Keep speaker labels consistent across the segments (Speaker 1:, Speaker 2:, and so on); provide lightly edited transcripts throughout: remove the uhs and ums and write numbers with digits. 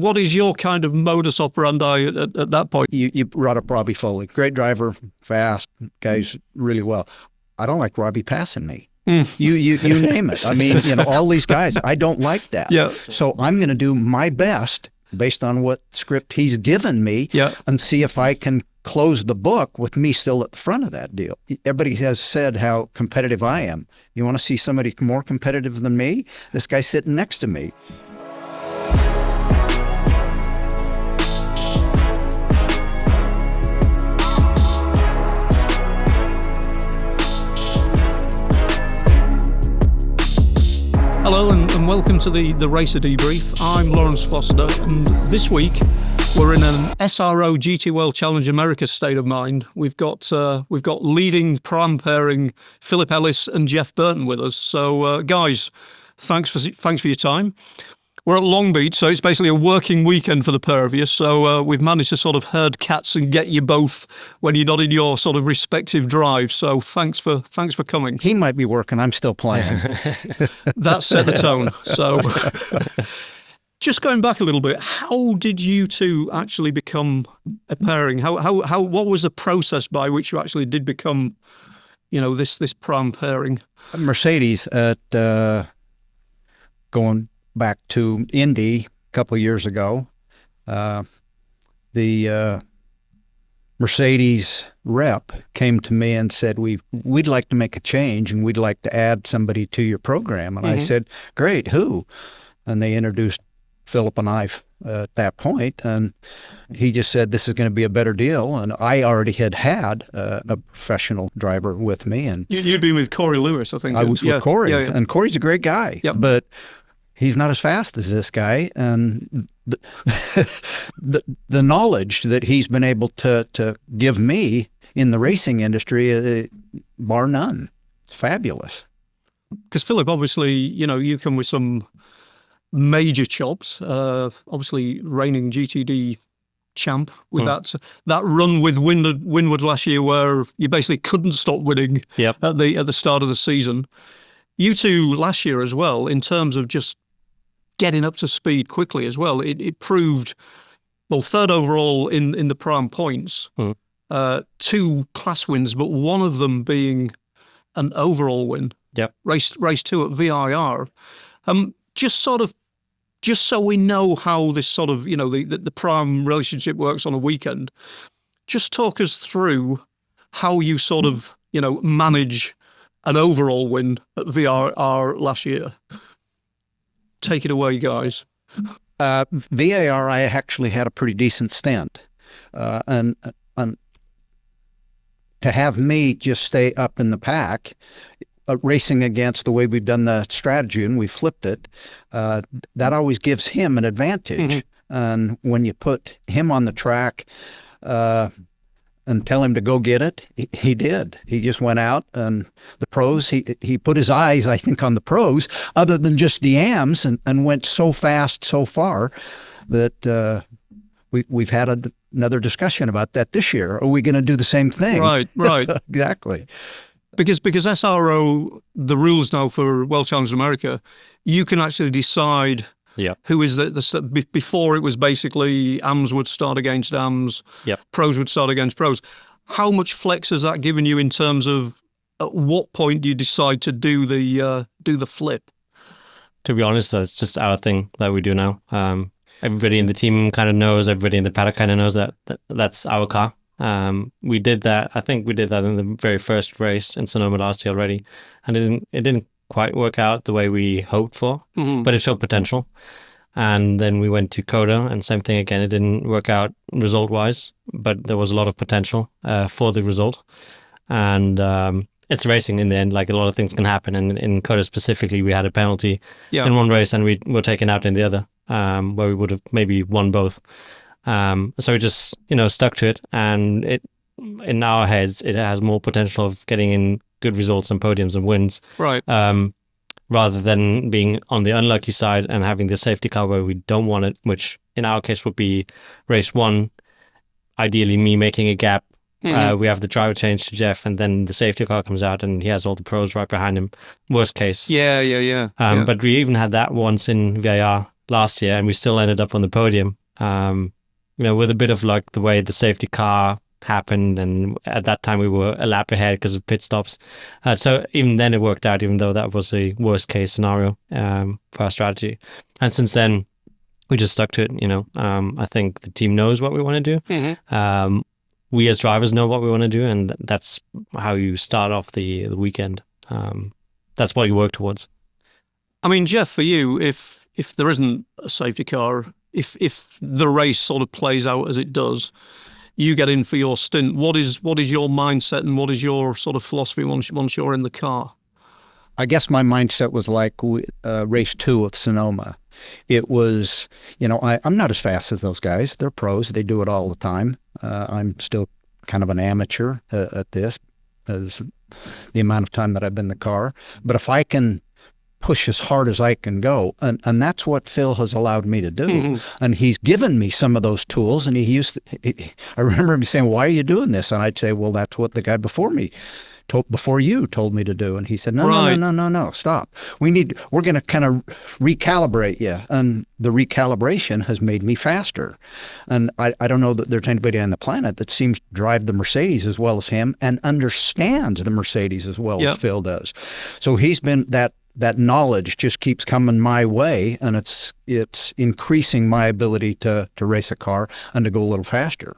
Speaker 1: what is your kind of modus operandi at that point?
Speaker 2: You brought up Robbie Foley. Great driver, fast, guys really well. I don't like Robbie passing me. You name it. I mean, all these guys, I don't like that.
Speaker 1: Yeah.
Speaker 2: So I'm going to do my best based on what script he's given me and see if I can close the book with me still at the front of that deal. Everybody has said how competitive I am. You want to see somebody more competitive than me? This guy's sitting next to me.
Speaker 1: Hello and welcome to the RACER Debrief. I'm Laurence Foster, and this week we're in an SRO GT World Challenge America state of mind. We've got leading pram pairing Philip Ellis and Jeff Burton with us. So guys, thanks for your time. We're at Long Beach, so it's basically a working weekend for the pair of you. So we've managed to sort of herd cats and get you both when you're not in your sort of respective drives. So thanks for coming.
Speaker 2: He might be working. I'm still playing.
Speaker 1: That set the tone. So just going back a little bit, how did you two actually become a pairing? What was the process by which you actually did become, this pram pairing?
Speaker 2: Mercedes at going back to Indy a couple of years ago, the Mercedes rep came to me and said, we'd like to make a change and we'd like to add somebody to your program. And I said, great, who? And they introduced Philip and I at that point, and he just said, this is going to be a better deal. And I already had a professional driver with me. And
Speaker 1: you'd been with Corey Lewis, I think.
Speaker 2: I was with Corey, and Corey's a great guy, but he's not as fast as this guy, and the knowledge that he's been able to give me in the racing industry, bar none, it's fabulous.
Speaker 1: Because Philip, obviously, you come with some major chops. Obviously, reigning GTD champ with that run with Windward last year, where you basically couldn't stop winning at the start of the season. You two last year as well, in terms of just getting up to speed quickly as well. It proved, third overall in the prime points, 2 class wins, but one of them being an overall win.
Speaker 3: Yep.
Speaker 1: Race 2 at VIR. Just so we know how this sort of, the prime relationship works on a weekend, just talk us through how you sort of, manage an overall win at VIR last year. Take it away, guys.
Speaker 2: VAR, I actually had a pretty decent stint. And to have me just stay up in the pack, racing against the way we've done the strategy and we flipped it, that always gives him an advantage. And when you put him on the track and tell him to go get it, he did. He just went out, and the pros, he put his eyes, I think, on the pros other than just the AMs, and went so fast so far that we've had another discussion about that this year. Are we going to do the same thing?
Speaker 1: Right.
Speaker 2: Exactly.
Speaker 1: Because SRO, the rules now for World Challenge America, you can actually decide who is before it was basically AMs would start against AMs, pros would start against pros. How much flex has that given you in terms of at what point do you decide to do the flip?
Speaker 3: To be honest, that's just our thing that we do now. Everybody in the team kind of knows, everybody in the paddock kind of knows that's our car. We did that. I think we did that in the very first race in Sonoma last year already, and it didn't quite work out the way we hoped for, but it showed potential. And then we went to Coda, and same thing again. It didn't work out result-wise, but there was a lot of potential for the result. And it's racing in the end. Like, a lot of things can happen. And in Coda specifically, we had a penalty in one race, and we were taken out in the other, where we would have maybe won both. So we just, stuck to it, and in our heads, it has more potential of getting in good results and podiums and wins.
Speaker 1: Right.
Speaker 3: Rather than being on the unlucky side and having the safety car where we don't want it, which in our case would be race 1, ideally me making a gap. We have the driver change to Jeff, and then the safety car comes out and he has all the pros right behind him. Worst case.
Speaker 1: Yeah.
Speaker 3: But we even had that once in VIR, last year, and we still ended up on the podium. With a bit of luck, the way the safety car happened, and at that time we were a lap ahead because of pit stops. So even then it worked out, even though that was a worst case scenario for our strategy. And since then, we just stuck to it. I think the team knows what we want to do. We as drivers know what we want to do, and that's how you start off the weekend. That's what you work towards.
Speaker 1: I mean, Jeff, for you, if there isn't a safety car, if the race sort of plays out as it does, you get in for your stint. What is your mindset, and what is your sort of philosophy once you're in the car?
Speaker 2: I guess my mindset was like race 2 of Sonoma. It was, I'm not as fast as those guys. They're pros. They do it all the time. I'm still kind of an amateur at this, as the amount of time that I've been in the car. But if I can push as hard as I can go, and that's what Phil has allowed me to do. And he's given me some of those tools, and I remember him saying, "Why are you doing this?" And I'd say, "Well, that's what the guy before you told me to do." And he said, no, stop. We're going to kind of recalibrate you. And the recalibration has made me faster. And I don't know that there's anybody on the planet that seems to drive the Mercedes as well as him and understands the Mercedes as well as Phil does. So he's been that knowledge just keeps coming my way, and it's increasing my ability to race a car and to go a little faster.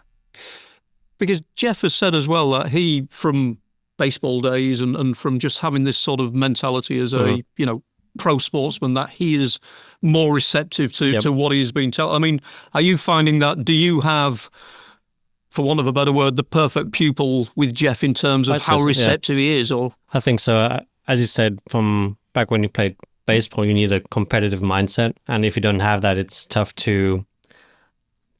Speaker 1: Because Jeff has said as well that he, from baseball days and from just having this sort of mentality as a pro sportsman, that he is more receptive to what he's been told. I mean, are you finding that? Do you have, for want of a better word, the perfect pupil with Jeff in terms of how receptive he is? Or
Speaker 3: I think so. As you said, from back when you played baseball, you need a competitive mindset, and if you don't have that, it's tough to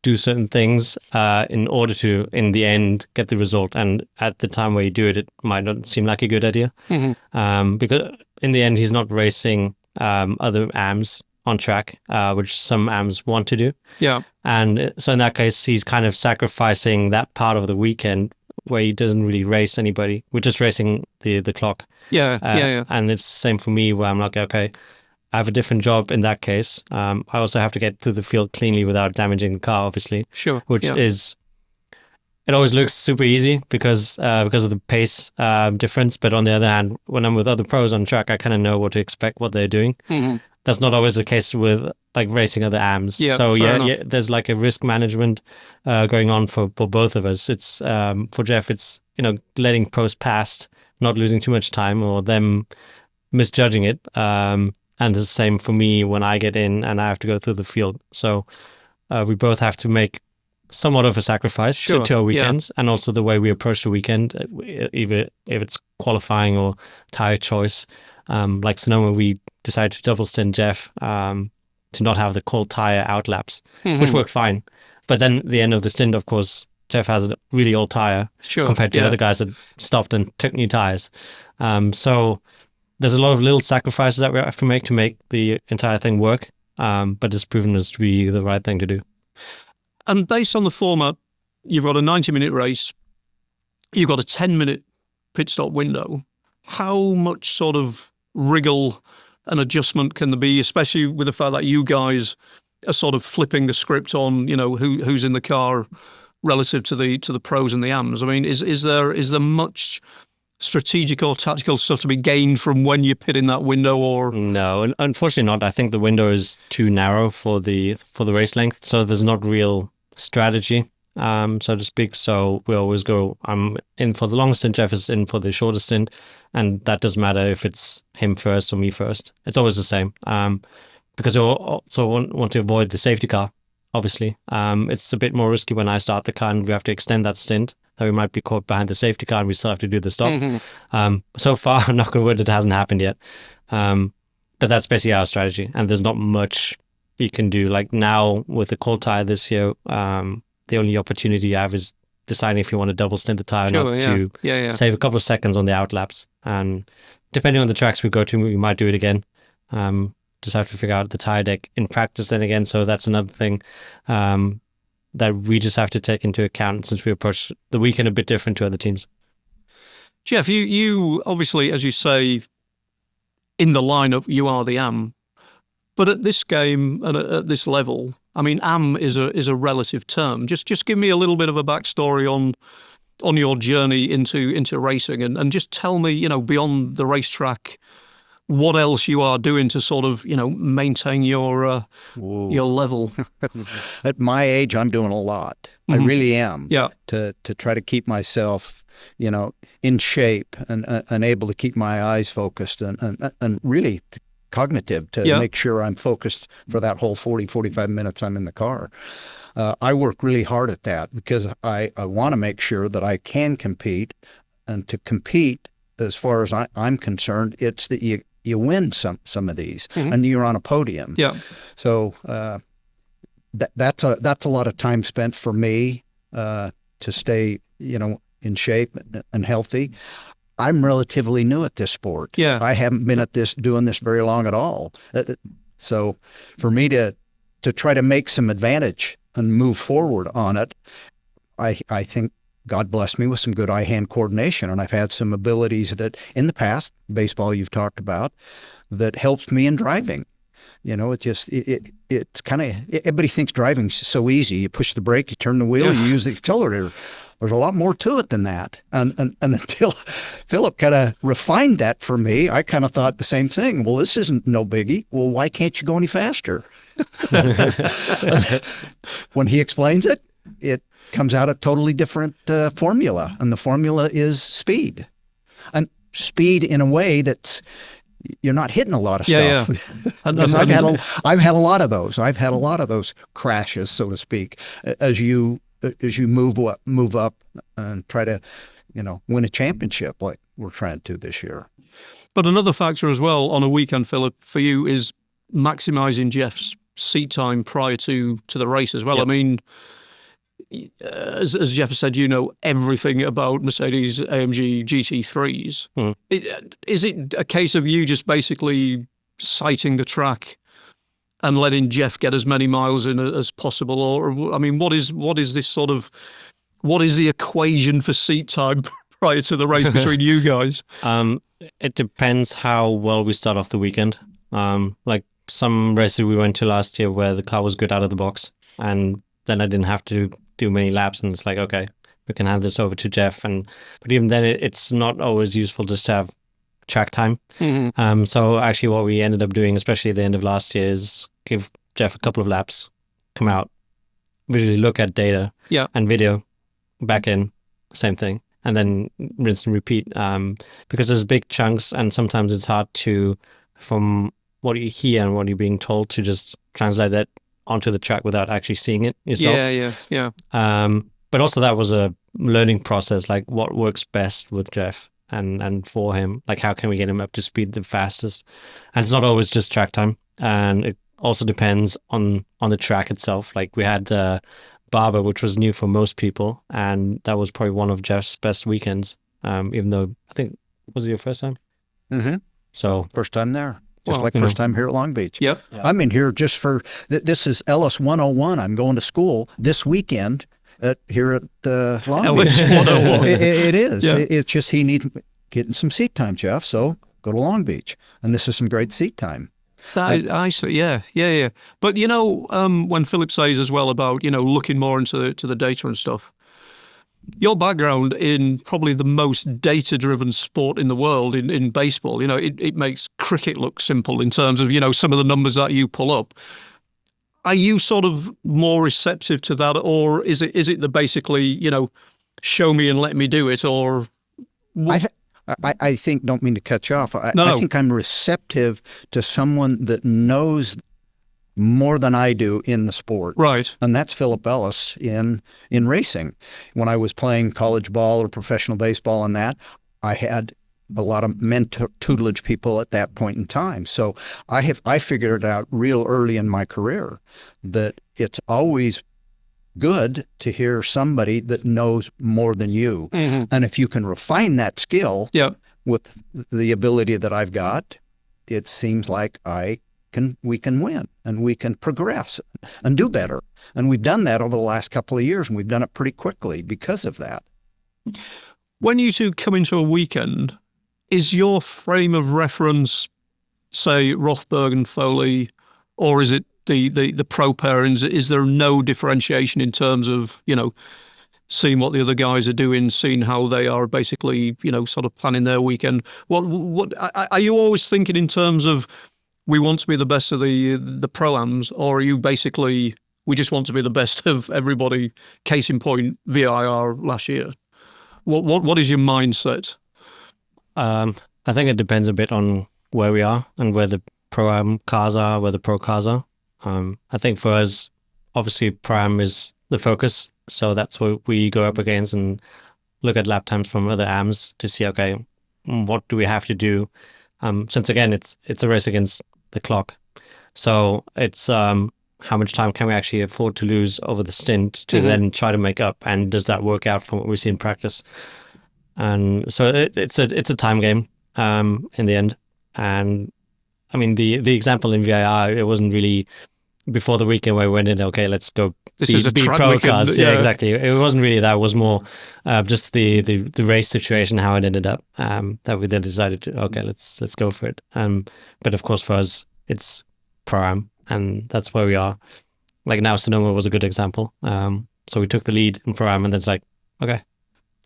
Speaker 3: do certain things in order to, in the end, get the result. And at the time where you do it, it might not seem like a good idea. Because in the end, he's not racing other AMs on track, which some AMs want to do. Yeah. And so in that case, he's kind of sacrificing that part of the weekend where he doesn't really race anybody. We're just racing the clock. Yeah. And it's the same for me, where I'm like, okay, I have a different job in that case. I also have to get through the field cleanly without damaging the car, obviously. Sure. Which is, it always looks super easy because of the pace difference. But on the other hand, when I'm with other pros on track, I kind of know what to expect, what they're doing. That's not always the case with like racing other AMs. So there's like a risk management going on for both of us. It's for Jeff, it's letting pros past, not losing too much time or them misjudging it. And the same for me when I get in and I have to go through the field. So we both have to make somewhat of a sacrifice to our weekends, and also the way we approach the weekend, either if it's qualifying or tire choice. Like Sonoma, we decided to double stint Jeff to not have the cold tire out laps, which worked fine. But then at the end of the stint, of course, Jeff has a really old tire compared to the other guys that stopped and took new tires. So there's a lot of little sacrifices that we have to make the entire thing work, but it's proven us to be the right thing to do.
Speaker 1: And based on the format, you've got a 90-minute race, you've got a 10-minute pit stop window. How much sort of wriggle and adjustment can there be, especially with the fact that you guys are sort of flipping the script on, who's in the car relative to the pros and the AMs? I mean, is there much strategic or tactical stuff to be gained from when you pit in that window? Or
Speaker 3: no, unfortunately not. I think the window is too narrow for the race length, so there's not real strategy, so to speak. So we always go, I'm in for the longest stint, Jeff is in for the shortest stint, and that doesn't matter if it's him first or me first. It's always the same, because I also want to avoid the safety car, obviously. It's a bit more risky when I start the car and we have to extend that stint, that we might be caught behind the safety car and we still have to do the stop. So far, knock on wood, it hasn't happened yet. But that's basically our strategy, and there's not much you can do. Like now with the cold tire this year, the only opportunity you have is deciding if you want to double stint the tire or not, to save a couple of seconds on the out laps. And depending on the tracks we go to, we might do it again. Just have to figure out the tire deck in practice then again. So that's another thing that we just have to take into account, since we approach the weekend a bit different to other teams.
Speaker 1: Jeff, you obviously, as you say, in the lineup, you are the AM. But at this game and at this level, I mean, is a relative term. Just give me a little bit of a backstory on your journey into racing, and just tell me, beyond the racetrack, what else you are doing to sort of, maintain your level.
Speaker 2: At my age, I'm doing a lot. I really am.
Speaker 1: Yeah.
Speaker 2: To try to keep myself, in shape and able to keep my eyes focused and really cognitive to make sure I'm focused for that whole 40, 45 minutes I'm in the car. I work really hard at that because I want to make sure that I can compete. And to compete, as far as I'm concerned, it's that you win some of these and you're on a podium.
Speaker 1: Yeah.
Speaker 2: So that's a lot of time spent for me to stay, in shape and healthy. I'm relatively new at this sport.
Speaker 1: Yeah.
Speaker 2: I haven't been doing this very long at all. So for me to try to make some advantage and move forward on it, I think God blessed me with some good eye-hand coordination, and I've had some abilities that in the past, baseball you've talked about, that helped me in driving. It's kind of, everybody thinks driving's so easy. You push the brake, you turn the wheel, you use the accelerator. There's a lot more to it than that. And until Philip kind of refined that for me, I kind of thought the same thing. Well, this isn't no biggie. Well, why can't you go any faster? When he explains it, it comes out a totally different formula. And the formula is speed. And speed in a way that's, you're not hitting a lot of stuff.
Speaker 1: Yeah. And
Speaker 2: I've had a lot of those. I've had a lot of those crashes, so to speak, as you move up and try to, win a championship like we're trying to this year.
Speaker 1: But another factor as well on a weekend, Philip, for you is maximizing Jeff's seat time prior to the race as well.
Speaker 3: Yep.
Speaker 1: I mean, as Jeff said, everything about Mercedes AMG GT3s. Is it a case of you just basically sighting the track and letting Jeff get as many miles in as possible? Or, I mean, what is the equation for seat time prior to the race between you guys?
Speaker 3: It depends how well we start off the weekend. Like some races we went to last year where the car was good out of the box, and then I didn't have to do many laps, and it's like, okay, we can hand this over to Jeff. But even then, it's not always useful just to have track time. So actually what we ended up doing, especially at the end of last year, is give Jeff a couple of laps, come out, visually look at data and video, back in, same thing, and then rinse and repeat, because there's big chunks and sometimes it's hard to, from what you hear and what you're being told, to just translate that onto the track without actually seeing it yourself.
Speaker 1: Yeah.
Speaker 3: But also that was a learning process, like what works best with Jeff and for him, like how can we get him up to speed the fastest. And it's not always just track time, and it also depends on the track itself. Like we had Barber, which was new for most people, and that was probably one of Jeff's best weekends, even though I think, was it your first time? So
Speaker 2: First time there. Just
Speaker 1: Well,
Speaker 2: like first time here at Long Beach.
Speaker 1: Yep.
Speaker 2: I'm in here just for, this is Ellis 101. I'm going to school this weekend here at Long
Speaker 1: Ellis
Speaker 2: Beach.
Speaker 1: 101.
Speaker 2: It is.
Speaker 1: Yeah.
Speaker 2: It's just he needs getting some seat time, Jeff. So go to Long Beach. And this is some great seat time.
Speaker 1: I see. Yeah. But when Philip says as well about looking more into the data and stuff, your background in probably the most data-driven sport in the world, in baseball, it makes cricket look simple in terms of some of the numbers that you pull up. Are you sort of more receptive to that, or is it the basically show me and let me do it, or?
Speaker 2: I think, don't mean to cut you off. I
Speaker 1: No.
Speaker 2: think I'm receptive to someone that knows more than I do in the sport.
Speaker 1: Right.
Speaker 2: And that's Philip Ellis in racing. When I was playing college ball or professional baseball and that, I had a lot of mentor tutelage people at that point in time. So I figured it out real early in my career that it's always good to hear somebody that knows more than you. And if you can refine that skill with the ability that I've got, it seems like we can win and we can progress and do better. And we've done that over the last couple of years, and we've done it pretty quickly because of that.
Speaker 1: When you two come into a weekend, is your frame of reference, say, Rothberg and Foley, or is it the pro pairings? Is there no differentiation in terms of, seeing what the other guys are doing, seeing how they are basically, sort of planning their weekend? What are you always thinking in terms of, we want to be the best of the pro-ams, or are you basically, we just want to be the best of everybody? Case in point, VIR last year. What is your mindset?
Speaker 3: I think it depends a bit on where we are and where the pro-am cars are, where the pro cars are. I think for us, obviously pro-am is the focus. So that's what we go up against and look at lap times from other AMs to see, okay, what do we have to do? Since again, it's a race against the clock. So it's how much time can we actually afford to lose over the stint to then try to make up, and does that work out from what we see in practice? And so it's a time game in the end. And I mean, the example in VIR, it wasn't really before the weekend where we went in, okay, let's go beat pro
Speaker 1: weekend,
Speaker 3: cars. Yeah, exactly. It wasn't really that. It was more just the race situation, how it ended up, that we then decided to, okay, let's go for it. But of course for us, it's pro-am, and that's where we are. Like now, Sonoma was a good example. So we took the lead in pro-am, and then it's like, okay,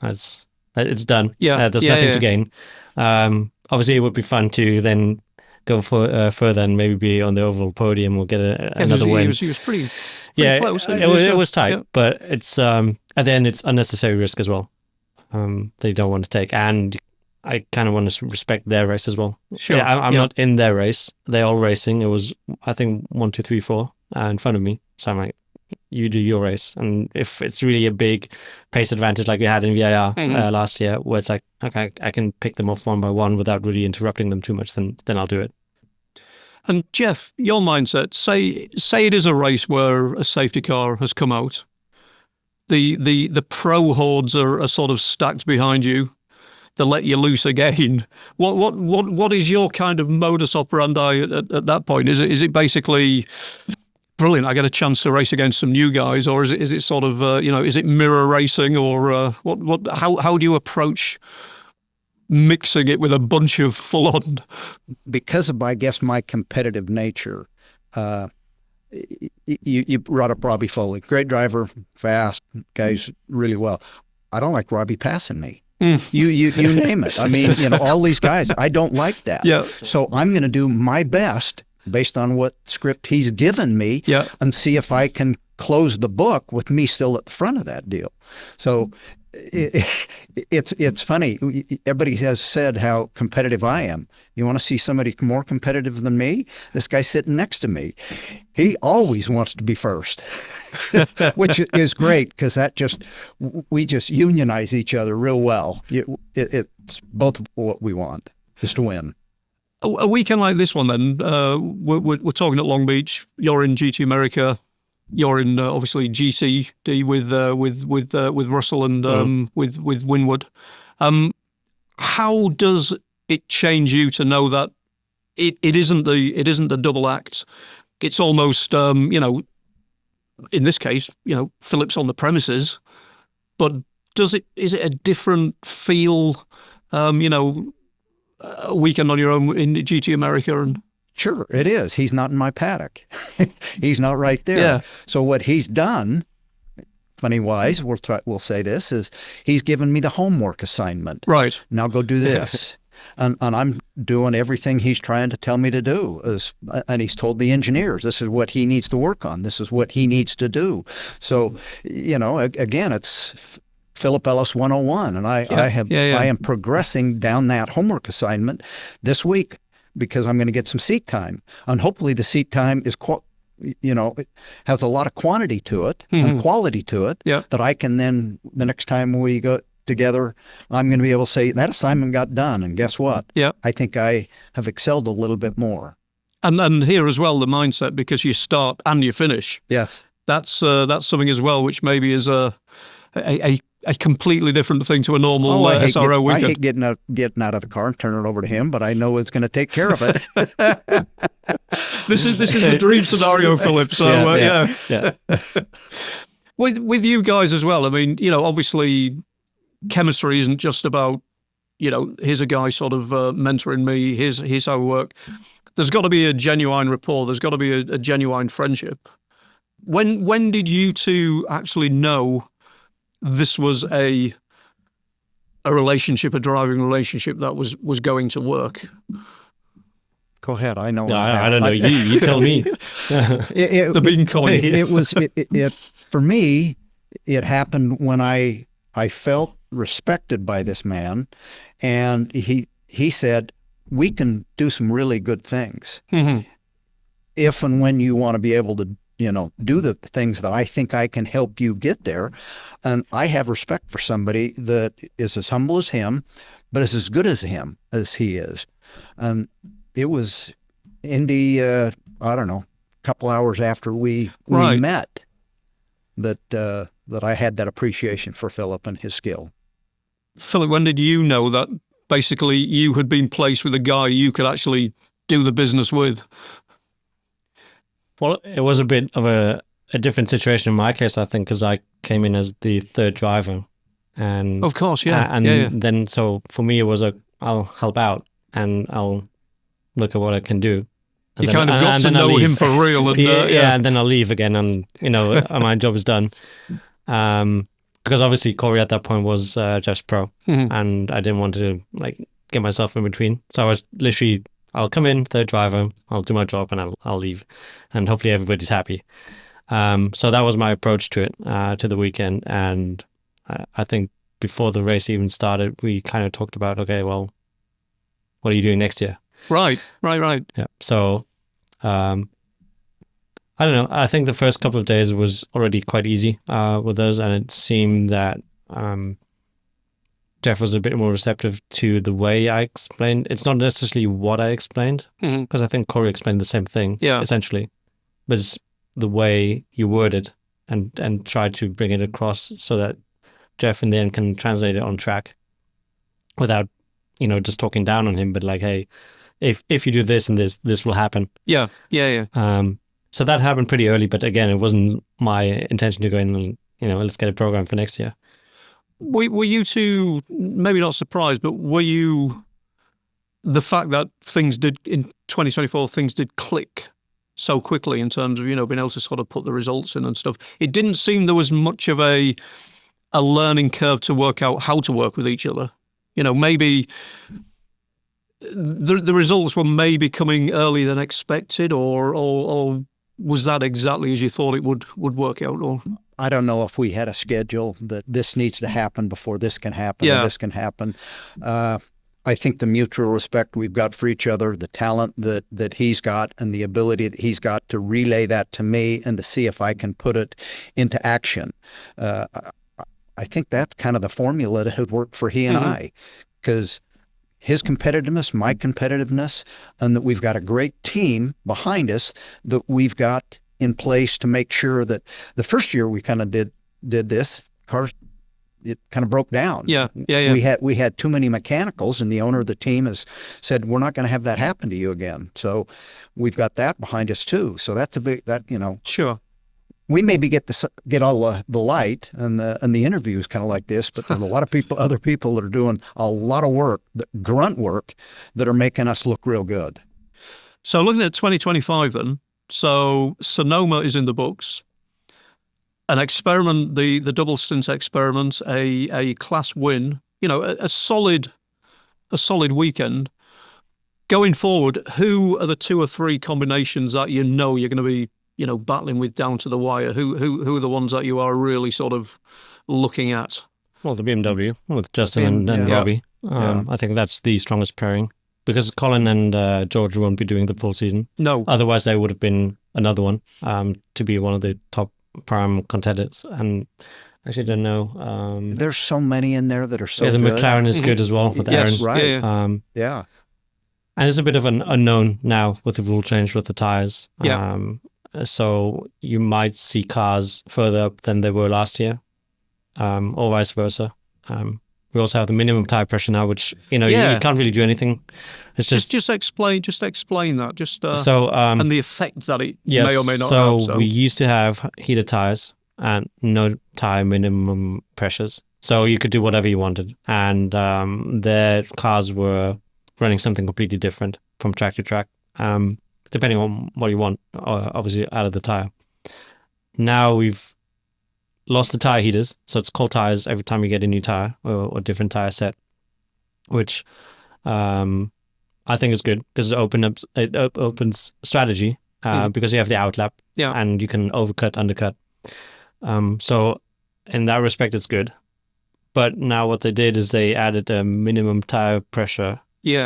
Speaker 3: it's done.
Speaker 1: Yeah,
Speaker 3: there's nothing to gain. Obviously, it would be fun to then go for further and maybe be on the overall podium or get another win.
Speaker 1: He was pretty close.
Speaker 3: It was tight, but it's at the end it's unnecessary risk as well. They don't want to take, and I kind of want to respect their race as well.
Speaker 1: Sure,
Speaker 3: I'm not in their race. They're all racing. It was, I think, 1, 2, 3, 4 in front of me. So I'm like, you do your race, and if it's really a big pace advantage like we had in VIR last year, where it's like, okay, I can pick them off one by one without really interrupting them too much, then I'll do it.
Speaker 1: And Jeff, your mindset, say it is a race where a safety car has come out, the pro hordes are sort of stacked behind you, they let you loose again. What is your kind of modus operandi at that point? Is it basically, brilliant, I get a chance to race against some new guys, or is it sort of is it mirror racing, or how do you approach mixing it with a bunch of full on?
Speaker 2: Because of, I guess, my competitive nature, you brought up Robbie Foley, great driver, fast, guys really well. I don't like Robbie passing me. You name it. I mean, all these guys, I don't like that.
Speaker 1: Yeah.
Speaker 2: So I'm going to do my best based on what script he's given me, and see if I can close the book with me still at the front of that deal. So it's funny. Everybody has said how competitive I am. You want to see somebody more competitive than me? This guy sitting next to me, he always wants to be first, which is great, because we just unionize each other real well. It's both what we want is to win.
Speaker 1: A weekend like this one, then we're talking at Long Beach. You're in GT America. You're in obviously GTD with Russell and with Winwood. How does it change you to know that it isn't the double act? It's almost in this case Philip's on the premises, but is it a different feel? A weekend on your own in GT America and.
Speaker 2: Sure, it is. He's not in my paddock. He's not right there.
Speaker 1: Yeah.
Speaker 2: So what he's done, funny wise, we'll say this, is he's given me the homework assignment.
Speaker 1: Right.
Speaker 2: Now go do this. And I'm doing everything he's trying to tell me to do. And he's told the engineers, this is what he needs to work on. This is what he needs to do. So, again, it's Philip Ellis 101. And I am progressing down that homework assignment this week, because I'm going to get some seat time. And hopefully the seat time is, it has a lot of quantity to it and quality to it that I can then, the next time we go together, I'm going to be able to say, that assignment got done. And guess what?
Speaker 1: Yeah.
Speaker 2: I think I have excelled a little bit more.
Speaker 1: And here as well, the mindset, because you start and you finish.
Speaker 2: Yes.
Speaker 1: That's something as well, which maybe is a completely different thing to a normal SRO weekend.
Speaker 2: I hate getting out of the car and turning it over to him, but I know it's going to take care of it.
Speaker 1: This is the dream scenario, Philip. So yeah. With you guys as well. I mean, obviously, chemistry isn't just about here's a guy sort of mentoring me. Here's how we work. there's got to be a genuine rapport. There's got to be a genuine friendship. When did you two actually know this was a relationship, a driving relationship that was going to work?
Speaker 2: Go ahead. I know.
Speaker 3: No, I don't know. You tell me.
Speaker 1: The bean coin.
Speaker 2: It for me, it happened when I felt respected by this man, and he said, we can do some really good things if and when you want to be able to, do the things that I think I can help you get there. And I have respect for somebody that is as humble as him, but is as good as him as he is. And it was Indy, I don't know, a couple hours after we met that I had that appreciation for Philip and his skill.
Speaker 1: Philip, when did you know that basically you had been placed with a guy you could actually do the business with?
Speaker 3: Well, it was a bit of a different situation in my case, I think, because I came in as the third driver. And
Speaker 1: of course, yeah.
Speaker 3: Then, so for me, it was I'll help out and I'll look at what I can do. And
Speaker 1: you kind of got to know him for real. And,
Speaker 3: and then I'll leave again and, my job is done. Because obviously Corey at that point was just pro and I didn't want to get myself in between. So I was literally, I'll come in, third driver, I'll do my job and I'll leave. And hopefully everybody's happy. So that was my approach to it, to the weekend. And I think before the race even started, we kind of talked about, okay, well, what are you doing next year?
Speaker 1: Right.
Speaker 3: Yeah. So, I don't know. I think the first couple of days was already quite easy with us, and it seemed that Jeff was a bit more receptive to the way I explained. It's not necessarily what I explained, because I think Corey explained the same thing, essentially, but it's the way you word it and try to bring it across so that Jeff in the end can translate it on track without, just talking down on him, but hey, if you do this and this will happen.
Speaker 1: Yeah.
Speaker 3: So that happened pretty early, but again, it wasn't my intention to go in and, let's get a program for next year.
Speaker 1: Were you two maybe not surprised, but were you, the fact that things did in 2024, things did click so quickly in terms of, being able to sort of put the results in and stuff? It didn't seem there was much of a learning curve to work out how to work with each other. Maybe the results were maybe coming earlier than expected, or was that exactly as you thought it would work out? Or
Speaker 2: I don't know if we had a schedule that this needs to happen before this can happen, or this can happen. I think the mutual respect we've got for each other, the talent that he's got, and the ability that he's got to relay that to me and to see if I can put it into action. I think that's kind of the formula that had worked for he and I, because his competitiveness, my competitiveness, and that we've got a great team behind us that we've got in place to make sure that the first year we kind of did this, it kind of broke down.
Speaker 1: Yeah.
Speaker 2: We had too many mechanicals, and the owner of the team has said, we're not going to have that happen to you again. So we've got that behind us too. So that's a big,
Speaker 1: Sure.
Speaker 2: We maybe get all the light and the interviews kind of like this, but there's a lot of other people that are doing a lot of work, grunt work, that are making us look real good.
Speaker 1: So looking at 2025 then, so Sonoma is in the books. An experiment, the double stint experiment, a class win, a solid weekend. Going forward, who are the two or three combinations that you're going to be battling with down to the wire? Who are the ones that you are really sort of looking at?
Speaker 3: Well, the BMW with Justin and Robbie. I think that's the strongest pairing, because Colin and George won't be doing the full season.
Speaker 1: No.
Speaker 3: Otherwise, they would have been another one to be one of the top prime contenders. And actually, I don't know.
Speaker 2: There's so many in there that are so
Speaker 3: the
Speaker 2: good.
Speaker 3: McLaren is good as well with Aaron.
Speaker 2: Yes, right.
Speaker 1: Yeah.
Speaker 3: And it's a bit of an unknown now with the rule change with the tires.
Speaker 1: Yeah.
Speaker 3: So you might see cars further up than they were last year, or vice versa. We also have the minimum tire pressure now, which you can't really do anything. It's
Speaker 1: just explain that, and the effect that it may or may not have.
Speaker 3: So we used to have heated tires and no tire minimum pressures, so you could do whatever you wanted, and their cars were running something completely different from track to track. depending on what you want, obviously out of the tire. Now we've lost the tire heaters, so it's cold tires every time you get a new tire or different tire set, which I think is good because it opens strategy because you have the outlap and you can overcut, undercut. So in that respect, it's good. But now what they did is they added a minimum tire pressure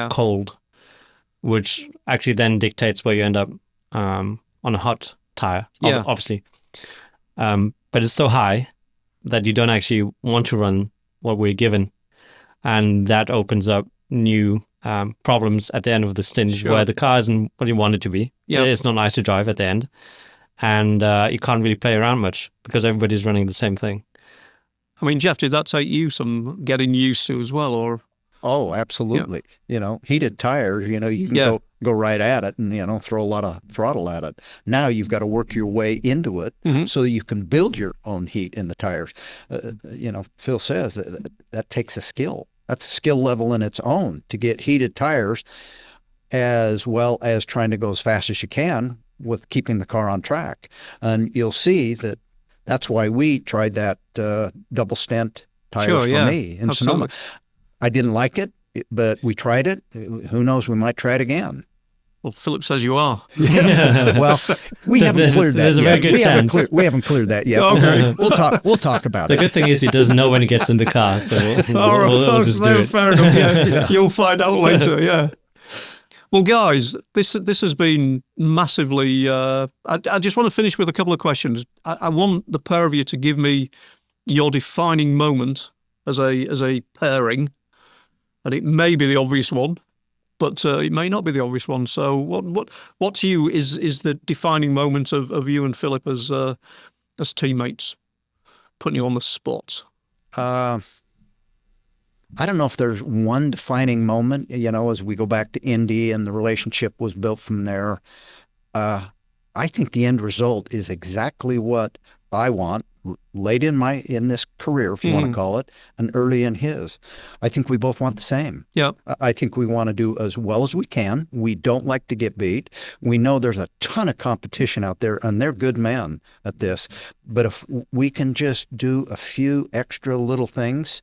Speaker 3: cold, which actually then dictates where you end up on a hot tire, obviously. But it's so high that you don't actually want to run what we're given. And that opens up new problems at the end of the stint where the car isn't what you want it to be. It's not nice to drive at the end. And you can't really play around much because everybody's running the same thing.
Speaker 1: I mean, Jeff, did that take you some getting used to as well, or?
Speaker 2: Oh, absolutely. You know, heated tires, you know, you can go right at it and, you know, throw a lot of throttle at it. Now you've got to work your way into it so that you can build your own heat in the tires. You know, Phil says that takes a skill. That's a skill level in its own to get heated tires as well as trying to go as fast as you can with keeping the car on track. And you'll see that that's why we tried that double stent tires for me in Sonoma. I didn't like it, but we tried it. Who knows? We might try it again.
Speaker 1: Well, Philip says you are.
Speaker 2: Well, we haven't cleared that
Speaker 3: There's
Speaker 2: yet.
Speaker 3: a very good chance.
Speaker 2: We haven't cleared that yet.
Speaker 1: Okay.
Speaker 2: We'll talk about it.
Speaker 3: The good thing is he doesn't know when he gets in the car, so we'll just do it.
Speaker 1: Fair enough. You'll find out later. Yeah. Well, guys, this has been massively. I just want to finish with a couple of questions. I want the pair of you to give me your defining moment as a pairing, and it may be the obvious one, but it may not be the obvious one. So, what to you is the defining moment of you and Philip as teammates? Putting you on the spot.
Speaker 2: I don't know if there's one defining moment, you know, as we go back to Indy and the relationship was built from there. I think the end result is exactly what I want late in this career, if you want to call it, and early in his. I think we both want the same.
Speaker 1: Yeah.
Speaker 2: I think we want to do as well as we can. We don't like to get beat. We know there's a ton of competition out there, and they're good men at this. But if we can just do a few extra little things,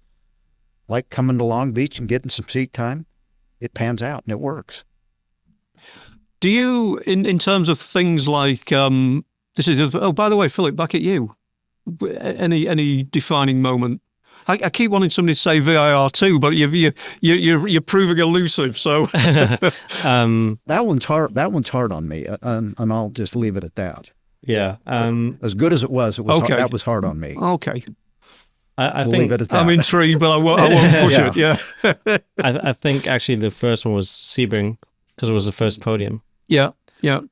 Speaker 2: like coming to Long Beach and getting some seat time, it pans out and it works.
Speaker 1: Do you, in terms of things like, by the way, Philip, back at you, any defining moment? I keep wanting somebody to say VIR too, but you're proving elusive. So
Speaker 2: that one's hard. That one's hard on me, and I'll just leave it at that.
Speaker 3: Yeah.
Speaker 2: As good as it was
Speaker 1: okay.
Speaker 2: That was hard on me.
Speaker 1: Okay.
Speaker 3: I
Speaker 2: we'll
Speaker 3: think
Speaker 2: leave it at that.
Speaker 1: I'm intrigued, but I won't push it. Yeah.
Speaker 3: I think actually the first one was Sebring because it was the first podium.
Speaker 1: Yeah. Yeah.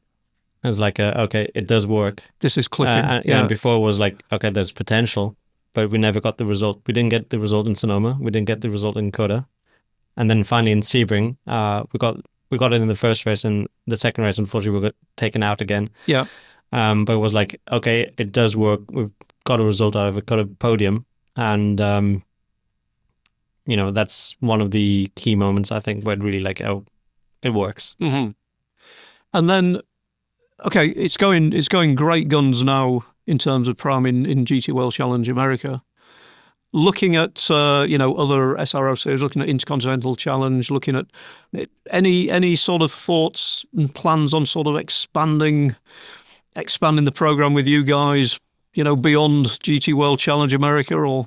Speaker 3: It was like, okay, it does work.
Speaker 1: This is clicking.
Speaker 3: And before it was like, okay, there's potential, but we never got the result. We didn't get the result in Sonoma. We didn't get the result in Coda. And then finally in Sebring, we got it in the first race, and the second race, unfortunately, we got taken out again.
Speaker 1: Yeah.
Speaker 3: But it was like, okay, it does work. We've got a result out of it, got a podium. And, that's one of the key moments, I think, where it really like, oh, it works.
Speaker 1: Mm-hmm. And then, okay, it's going great guns now in terms of Prime in GT World Challenge America. Looking at, other SRO series, looking at Intercontinental Challenge, looking at any sort of thoughts and plans on sort of expanding the program with you guys, beyond GT World Challenge America, or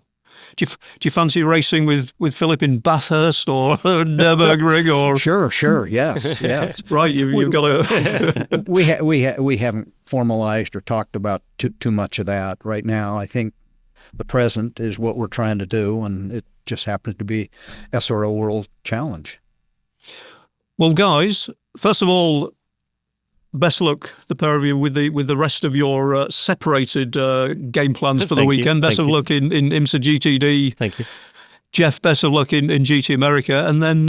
Speaker 1: do you fancy racing with Philip in Bathurst or Nürburgring or?
Speaker 2: Sure, yes.
Speaker 1: Right, you've got to.
Speaker 2: we haven't formalized or talked about too much of that right now. I think the present is what we're trying to do, and it just happens to be SRO World Challenge.
Speaker 1: Well, guys, first of all, best of luck, the pair of you, with the rest of your separated game plans for the weekend. Best of luck in IMSA GTD.
Speaker 3: Thank you.
Speaker 1: Jeff, best of luck in GT America. And then,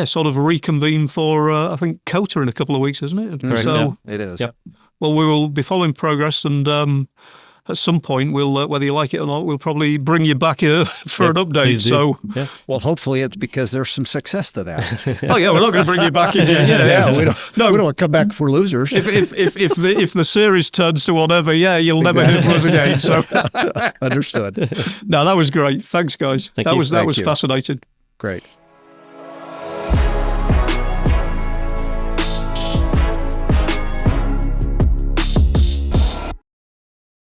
Speaker 1: sort of reconvene for, I think, COTA in a couple of weeks, isn't it?
Speaker 3: Correct,
Speaker 1: so,
Speaker 2: It is.
Speaker 3: Yep.
Speaker 1: Well, we will be following progress, and at some point, we'll whether you like it or not, we'll probably bring you back for an update.
Speaker 3: Please do.
Speaker 1: So,
Speaker 3: Yeah.
Speaker 2: Well, hopefully it's because there's some success to that.
Speaker 1: oh yeah, we're not going to bring you back if you,
Speaker 2: We don't want to come back for losers.
Speaker 1: if the series turns to whatever, you'll never hear from us again. So,
Speaker 2: Understood.
Speaker 1: no, that was great. Thanks, guys.
Speaker 3: Thank
Speaker 1: that
Speaker 3: you.
Speaker 1: was
Speaker 2: Thank you.
Speaker 1: fascinating.
Speaker 2: Great.